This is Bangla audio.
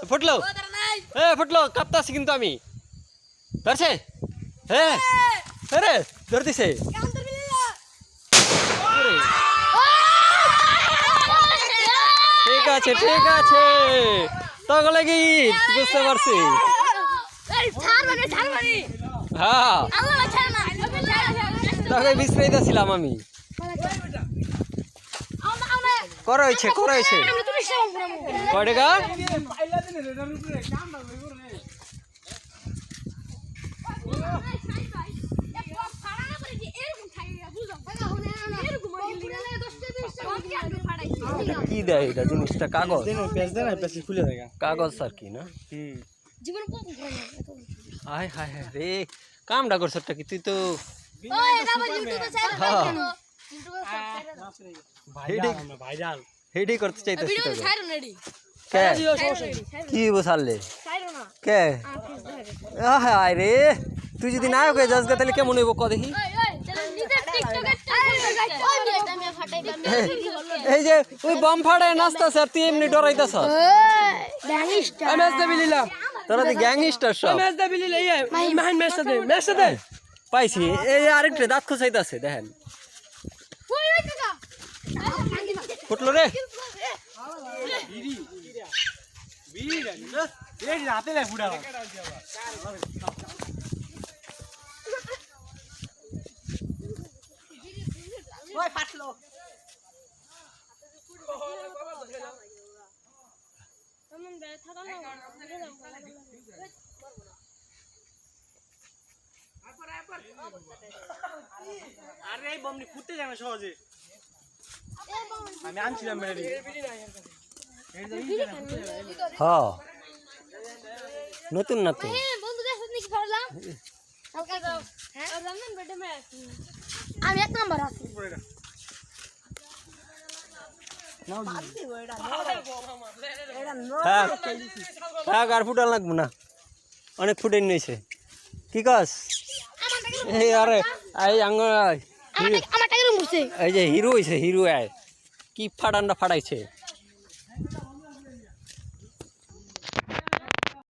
ফুটলো ফুটলো কাঁপতাছি কিন্তু আমি ধরছে হ্যাঁ রে ধরতেছে ঠিক আছে তগলে কি বুঝতে পারছি হ্যাঁ তোকে বিশ্রাইতেছিলাম আমি করাইছে কয় টাকা কি দেয় এটা জিনিসটা কাগজ খুলে দেয় কাগজ আর কি না হায় হায় হায় রে কামটা করছটা কি তুই তো হেডি করতে চাইতেছি কে কি বসালে কে হায় রে তুই যদি নায়ক হয়ে যাস তাহলে কেমন হইব ক দেখি এই যে ওই বম ফাড়ায় নাচতাছ আর তুই এমনি ডরাইতাছ তোরা দি গ্যাংস্টার সব পাইছি এই আরেকটা দাঁত খুঁচাইতাছে দেখেন ফুটলো রে আরে এই বমনি ফুটতে যায় না সহজে আমি আনছিলাম মেরে হ্যাঁ নতুন না তো আমি এক নাম্বার আছি থাক আর ফুটাল লাগবো না অনেক ফুটেন নিয়েছে কি কাজ এই আরে এই এই যে হিরো হয়েছে হিরো আয় কি ফাটানটা ফাটাইছে